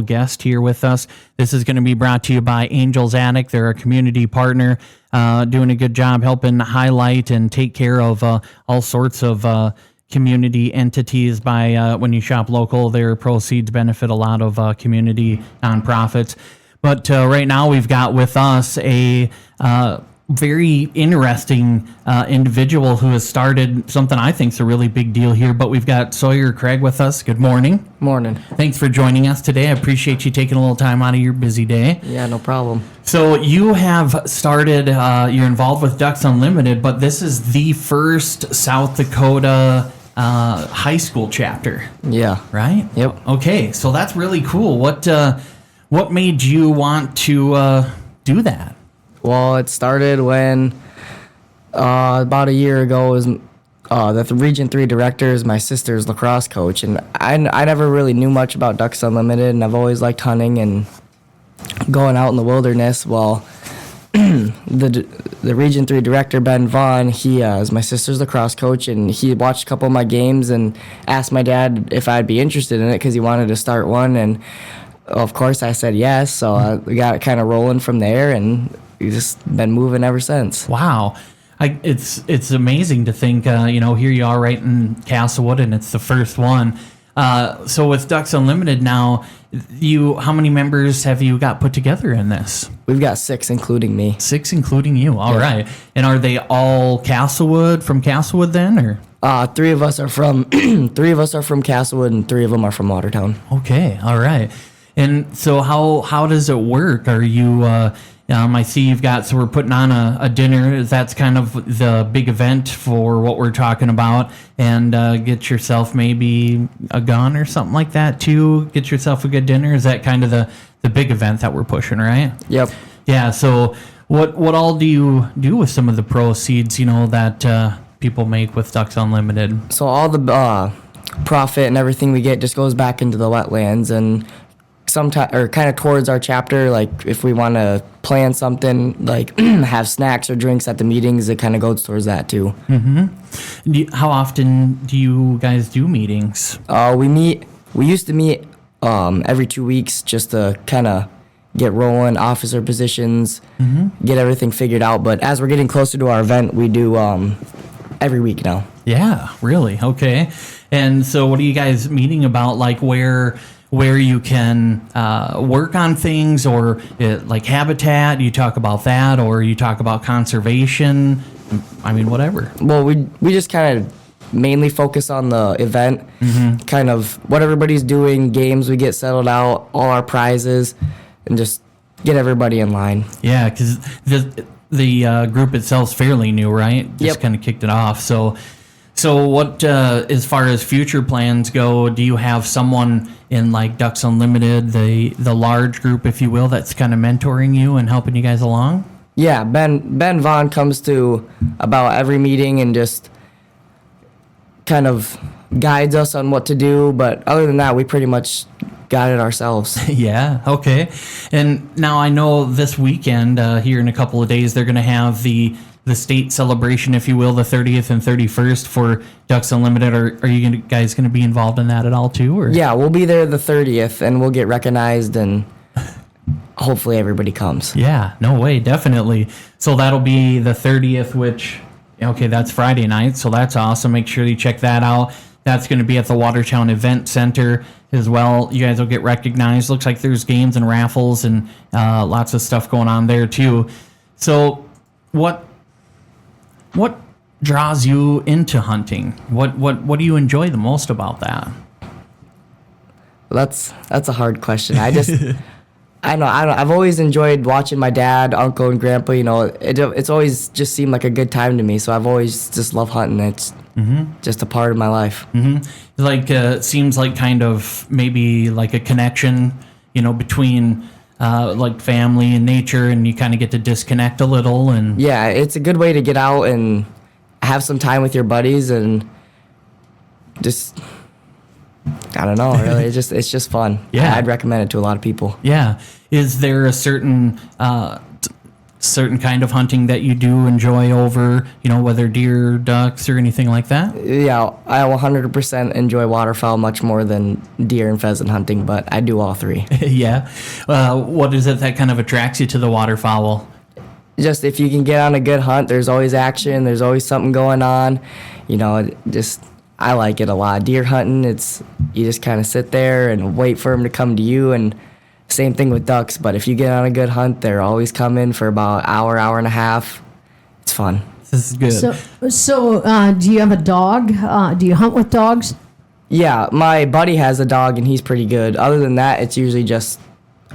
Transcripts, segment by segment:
guest here with us. This is going to be brought to you by Angels Attic. They're a community partner, doing a good job helping highlight and take care of all sorts of community entities by when you shop local. Their proceeds benefit a lot of community nonprofits. But right now we've got with us a very interesting individual who has started something I think is a really big deal here. But we've got Sawyer Craig with us. Good morning. Morning. Thanks for joining us today. I appreciate you taking a little time out of your busy day. Yeah, no problem. So you have started, you're involved with Ducks Unlimited, but this is the first South Dakota high school chapter. Yeah. Right? Yep. Okay, so that's really cool. What made you want to do that? Well, it started when about a year ago was that the Region 3 director is my sister's lacrosse coach, and I never really knew much about Ducks Unlimited, and I've always liked hunting and going out in the wilderness. Well, the Region 3 director, Ben Vaughn, he is my sister's lacrosse coach, and he watched a couple of my games and asked my dad if I'd be interested in it because he wanted to start one, and of course I said yes, so we got it kind of rolling from there, and we've just been moving ever since. Wow. It's amazing to think, here you are right in Castlewood, and it's the first one. So with Ducks Unlimited now, how many members have you got put together in this? We've got 6, including me. 6, including you. All right. And are they all from Castlewood then, or? 3 of us are from Castlewood, and 3 of them are from Watertown. Okay. All right. And so how does it work? Are you? I see you've got, so we're putting on a dinner. That's kind of the big event for what we're talking about. And get yourself maybe a gun or something like that too. Get yourself a good dinner. Is that kind of the big event that we're pushing, right? Yep. Yeah. So what all do you do with some of the proceeds, that people make with Ducks Unlimited? So all the profit and everything we get just goes back into the wetlands, and sometimes, or kind of towards our chapter, like if we want to plan something, like have snacks or drinks at the meetings, it kind of goes towards that too. Mm-hmm. How often do you guys do meetings? We used to meet every 2 weeks just to kind of get rolling, officer positions, get everything figured out. But as we're getting closer to our event, we do every week now. Yeah, really? Okay. And so what are you guys meeting about, like where you can work on things, or like habitat? You talk about that, or you talk about conservation? I mean, whatever. Well, we just kind of mainly focus on the event, kind of what everybody's doing, games we get settled out, all our prizes, and just get everybody in line. Yeah, because the group itself is fairly new, right? Just kind of kicked it off. So what, as far as future plans go, do you have someone in like Ducks Unlimited, the large group, if you will, that's kind of mentoring you and helping you guys along? Yeah, Ben Vaughn comes to about every meeting and just kind of guides us on what to do. But other than that, we pretty much got it ourselves. Yeah, okay. And now I know this weekend, here in a couple of days, they're going to have the state celebration, if you will, the 30th and 31st for Ducks Unlimited. Are you guys going to be involved in that at all too? Or? Yeah, we'll be there the 30th, and we'll get recognized, and hopefully everybody comes. Yeah, no way, definitely. So that'll be the 30th, which, okay, that's Friday night, so that's awesome. Make sure you check that out. That's going to be at the Watertown Event Center as well. You guys will get recognized. Looks like there's games and raffles and lots of stuff going on there too. So what draws you into hunting? What do you enjoy the most about that? That's a hard question. I don't know. I've always enjoyed watching my dad, uncle, and grandpa. It's always just seemed like a good time to me. So I've always just loved hunting. It's just a part of my life. Like it seems like kind of maybe like a connection, between like family and nature, and you kind of get to disconnect a little. And yeah, it's a good way to get out and have some time with your buddies, and just, I don't know, really, it's just fun. Yeah, I'd recommend it to a lot of people. Yeah. Is there a certain certain kind of hunting that you do enjoy over, whether deer, ducks, or anything like that? Yeah, I 100% enjoy waterfowl much more than deer and pheasant hunting, but I do all three. Yeah. What is it that kind of attracts you to the waterfowl? Just if you can get on a good hunt, there's always action, there's always something going on. I like it a lot. Deer hunting, you just kind of sit there and wait for them to come to you, and same thing with ducks. But if you get on a good hunt, they're always coming for about an hour and a half. It's fun. This is good. So do you have a dog? Do you hunt with dogs? Yeah, my buddy has a dog, and he's pretty good. Other than that, it's usually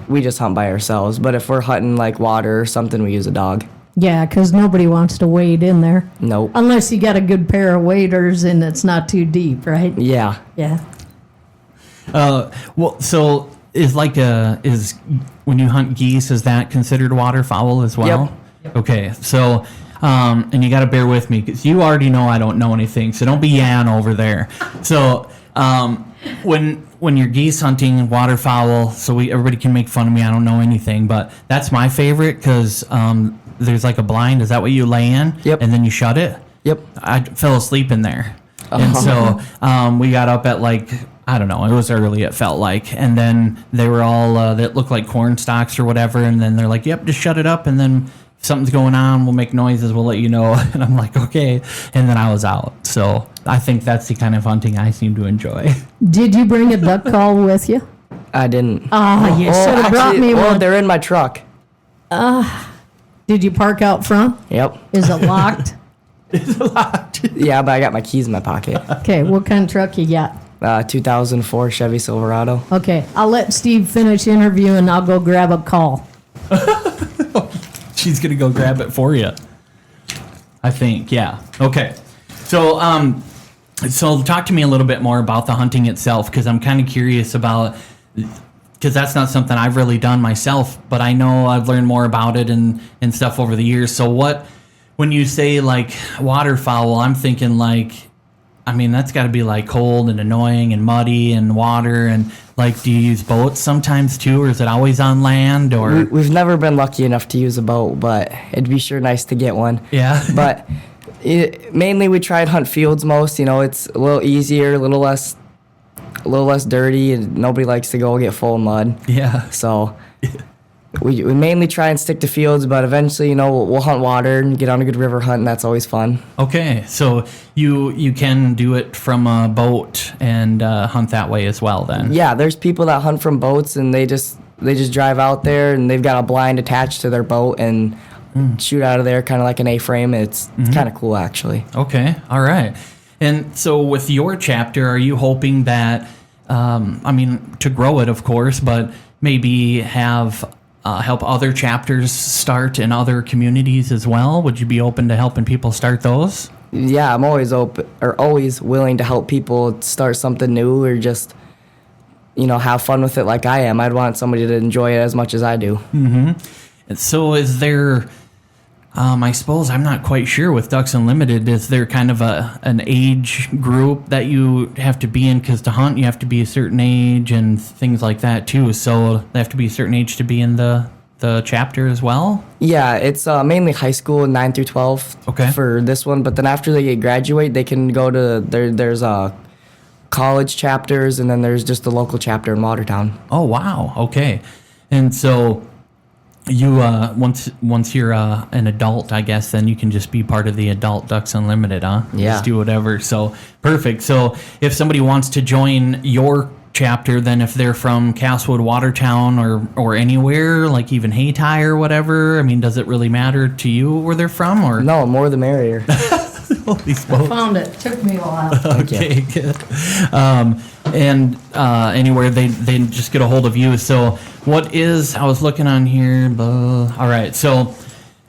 we just hunt by ourselves. But if we're hunting like water or something, we use a dog. Yeah, because nobody wants to wade in there. Nope. Unless you got a good pair of waders and it's not too deep, right? Yeah. Yeah. Well, so is when you hunt geese, is that considered waterfowl as well? Yep. Okay, so and you got to bear with me because you already know I don't know anything, so don't be yan over there. So when you're geese hunting waterfowl, so everybody can make fun of me. I don't know anything, but that's my favorite because there's like a blind. Is that what you lay in? Yep. And then you shut it? Yep. I fell asleep in there. And so we got up at I don't know, it was early, it felt like. And then they were all, that looked like corn stalks or whatever. And then they're like, yep, just shut it up. And then if something's going on, we'll make noises, we'll let you know. And I'm like, okay. And then I was out. So I think that's the kind of hunting I seem to enjoy. Did you bring a duck call with you? I didn't. You should have brought me one. They're in my truck. Did you park out front? Yep. Is it locked? It's a lot. Yeah, but I got my keys in my pocket. Okay, what kind of truck you got? 2004 Chevy Silverado. Okay, I'll let Steve finish interviewing and I'll go grab a call. She's going to go grab it for you, I think. Yeah. Okay. So, so talk to me a little bit more about the hunting itself, because I'm kind of curious about, because that's not something I've really done myself, but I know I've learned more about it and stuff over the years. So when you say like waterfowl, I'm thinking that's got to be like cold and annoying and muddy and water, and do you use boats sometimes too, or is it always on land? Or We've never been lucky enough to use a boat, but it'd be sure nice to get one. Yeah. But mainly we try to hunt fields most. It's a little easier, a little less dirty, and nobody likes to go get full of mud. Yeah. So we mainly try and stick to fields, but eventually, we'll hunt water and get on a good river hunt, and that's always fun. Okay, so you can do it from a boat and hunt that way as well then? Yeah, there's people that hunt from boats, and they just drive out there, and they've got a blind attached to their boat and shoot out of there, kind of like an A-frame. It's kind of cool, actually. Okay, all right. And so with your chapter, are you hoping that, to grow it, of course, but maybe have help other chapters start in other communities as well? Would you be open to helping people start those? Yeah, I'm always always willing to help people start something new, or just, have fun with it like I am. I'd want somebody to enjoy it as much as I do. Mm-hmm. So is there, I suppose I'm not quite sure with Ducks Unlimited, is there kind of an age group that you have to be in? Because to hunt, you have to be a certain age and things like that too. So they have to be a certain age to be in the chapter as well? Yeah, it's mainly high school, 9 through 12 for this one. But then after they graduate, they can go to, there's college chapters, and then there's just the local chapter in Watertown. Oh, wow. Okay. And so you once you're an adult, I guess, then you can just be part of the adult Ducks Unlimited, huh? Yeah. Just do whatever. So perfect. So if somebody wants to join your chapter, then if they're from Castlewood, Watertown, or anywhere, like even Hayti or whatever, does it really matter to you where they're from? Or No, more the merrier. Holy smokes. Found it. Took me a while. Okay, good. And anywhere they just get a hold of you. So I was looking on here. All right. So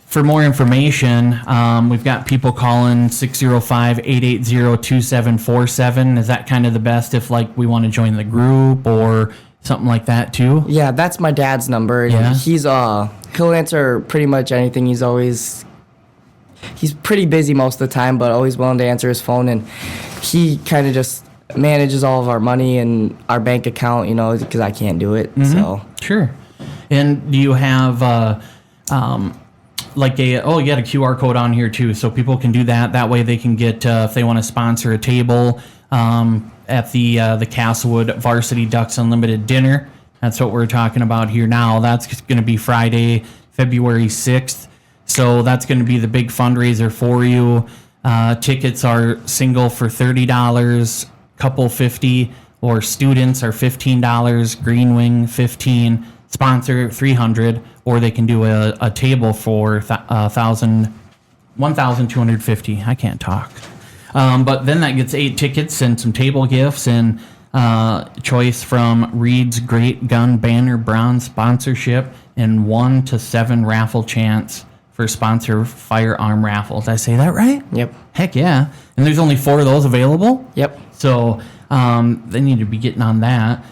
for more information, we've got people calling 605-880-2747. Is that kind of the best if we want to join the group or something like that too? Yeah, that's my dad's number. Yeah. He'll answer pretty much anything. He's pretty busy most of the time, but always willing to answer his phone, and he kind of just manages all of our money and our bank account, because I can't do it. Mm-hmm. So Sure. And do you have like you got a QR code on here too, so people can do that. That way they can get, if they want to sponsor a table at the Castlewood Varsity Ducks Unlimited Dinner. That's what we're talking about here now. That's going to be Friday, February 6th. So that's going to be the big fundraiser for you. Tickets are single for $30, couple $50, or students are $15, green wing $15, sponsor $300, or they can do a table for $1,250. I can't talk. But then that gets 8 tickets and some table gifts and choice from Reed's Great Gun Banner Bronze sponsorship and 1 to 7 raffle chance for sponsor firearm raffles. Did I say that right? Yep. Heck yeah. And there's only 4 of those available? Yep. So they need to be getting on that.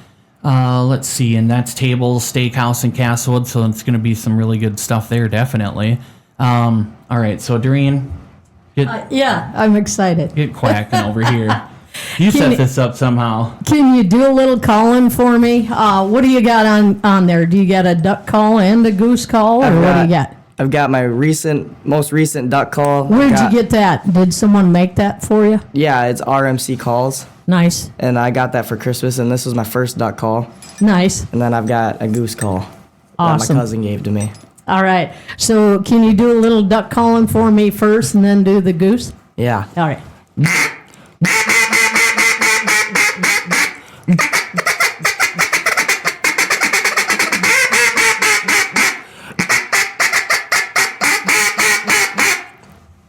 Let's see. And that's Tables Steakhouse in Castlewood. So it's going to be some really good stuff there, definitely. All right. So, Doreen, Yeah, I'm excited. get quacking over here. You set this up somehow. Can you do a little calling for me? What do you got on there? Do you got a duck call and a goose call, or what do you got? I've got my most recent duck call. Where'd you get that? Did someone make that for you? Yeah, it's RMC Calls. Nice. And I got that for Christmas, and this was my first duck call. Nice. And then I've got a goose call Awesome. that my cousin gave to me. All right. So can you do a little duck calling for me first and then do the goose? Yeah. All right.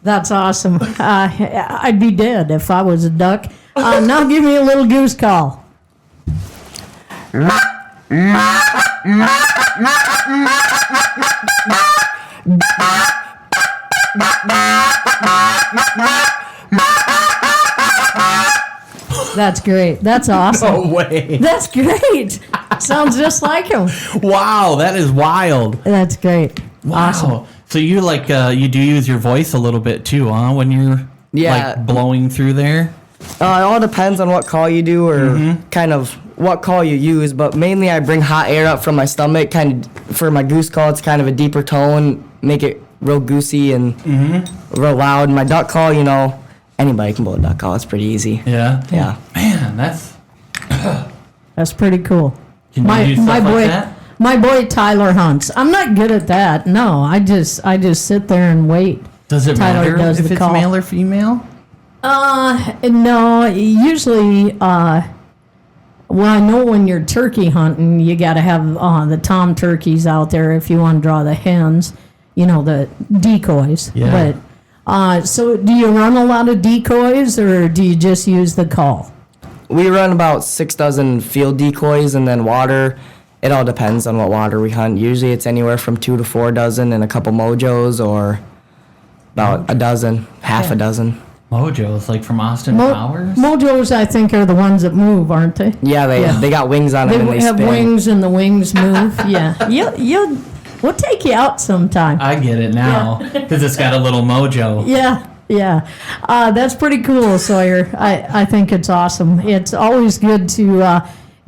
That's awesome. I'd be dead if I was a duck. Now give me a little goose call. That's great. That's awesome. No way. That's great. Sounds just like him. Wow, that is wild. That's great. Wow. Awesome. So you you do use your voice a little bit too, huh? When you're like blowing through there? It all depends on what call you do or kind of what call you use, but mainly I bring hot air up from my stomach. Kind of for my goose call, it's kind of a deeper tone, make it real goosey and real loud. My duck call, anybody can blow a duck call. It's pretty easy. Yeah. Yeah. Man, that's pretty cool. Can you do stuff like that? My boy Tyler hunts. I'm not good at that. No, I just sit there and wait. Does it Tyler matter does if the it's call. male or female? No. Usually, well, I know when you're turkey hunting, you got to have the tom turkeys out there if you want to draw the hens. The decoys. Yeah. But so do you run a lot of decoys or do you just use the call? We run about 6 dozen field decoys and then water. It all depends on what water we hunt. Usually it's anywhere from 2 to 4 dozen and a couple mojos or about a dozen, half a dozen. Mojos, like from Austin Powers? Mojos, I think, are the ones that move, aren't they? Yeah, they got wings on them and they have spin. wings and the wings move. Yeah. We'll take you out sometime. I get it now because it's got a little mojo. Yeah. That's pretty cool, Sawyer. I think it's awesome. It's always good to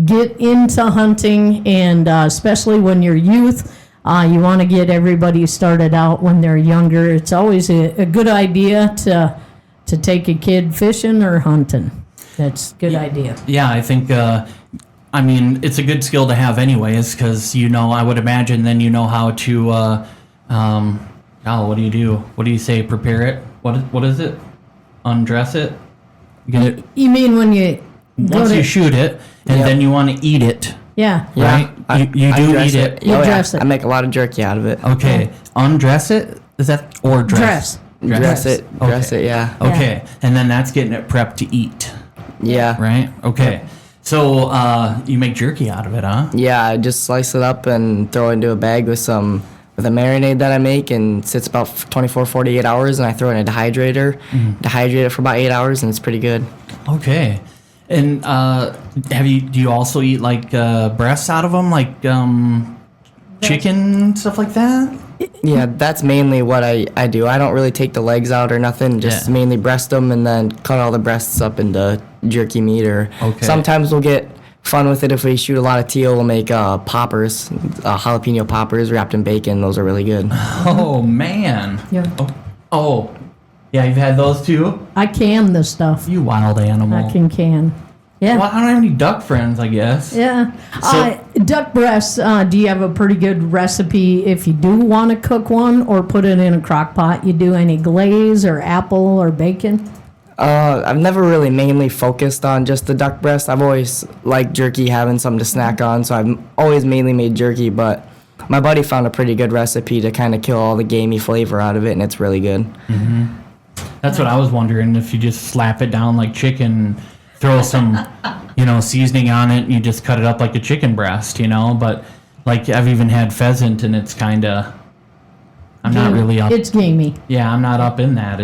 get into hunting, and especially when you're youth. You want to get everybody started out when they're younger. It's always a good idea to take a kid fishing or hunting. That's a good idea. Yeah, I think, it's a good skill to have anyways because, I would imagine then how to, what do you do? What do you say? Prepare it? What is it? Undress it? You mean when you... Once you shoot it, and then you want to eat it. Yeah. Right? You do eat it. You dress it. I make a lot of jerky out of it. Okay. Undress it? Is that... Or dress? Dress it. Okay. Dress it, yeah. Okay. And then that's getting it prepped to eat. Yeah. Right? Okay. So you make jerky out of it, huh? Yeah, I just slice it up and throw it into a bag with a marinade that I make, and sits about 24, 48 hours, and I throw it in a dehydrator, dehydrate it for about 8 hours, and it's pretty good. Okay. And do you also eat like breasts out of them, like chicken, stuff like that? Yeah, that's mainly what I do. I don't really take the legs out or nothing, just mainly breast them and then cut all the breasts up into jerky meat, or sometimes we'll get fun with it. If we shoot a lot of teal, we'll make poppers, jalapeno poppers wrapped in bacon. Those are really good. Oh, man. Yeah. Oh. Yeah, you've had those too? I can this stuff. You wild animal. I can. Yeah. Well, I don't have any duck friends, I guess. Yeah. So- Duck breasts, do you have a pretty good recipe if you do want to cook one or put it in a crock pot? You do any glaze or apple or bacon? I've never really mainly focused on just the duck breast. I've always liked jerky, having something to snack on, so I've always mainly made jerky, but my buddy found a pretty good recipe to kind of kill all the gamey flavor out of it, and it's really good. That's what I was wondering, if you just slap it down like chicken, throw some, seasoning on it, and you just cut it up like a chicken breast, but like I've even had pheasant, and it's kind of, I'm not really up. It's gamey. Yeah, I'm not up in that.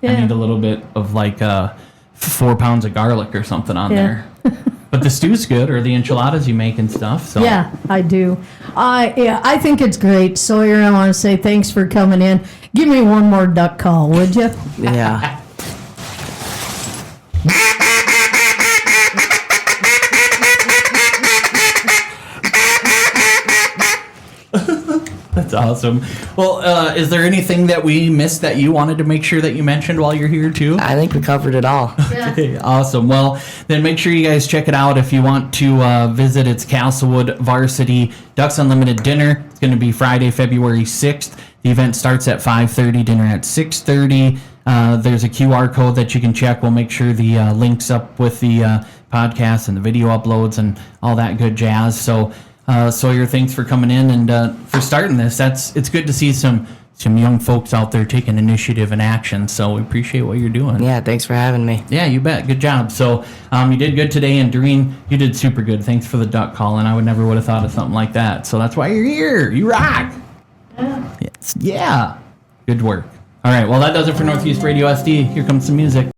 I need a little bit of like 4 pounds of garlic or something on there. But the stew's good, or the enchiladas you make and stuff. So Yeah, I do. I think it's great. Sawyer, I want to say thanks for coming in. Give me one more duck call, would you? Yeah. That's awesome. Well, is there anything that we missed that you wanted to make sure that you mentioned while you're here too? I think we covered it all. Okay, awesome. Well, then make sure you guys check it out if you want to visit. It's Castlewood Varsity Ducks Unlimited Dinner. It's going to be Friday, February 6th. The event starts at 5:30, dinner at 6:30. There's a QR code that you can check. We'll make sure the link's up with the podcast and the video uploads and all that good jazz. So, Sawyer, thanks for coming in and for starting this. It's good to see some young folks out there taking initiative and action. So we appreciate what you're doing. Yeah, thanks for having me. Yeah, you bet. Good job. So you did good today, and Doreen, you did super good. Thanks for the duck call, and I would never would have thought of something like that. So that's why you're here. You rock. Yes. Yeah. Good work. All right. Well, that does it for Northeast Radio SD. Here comes some music.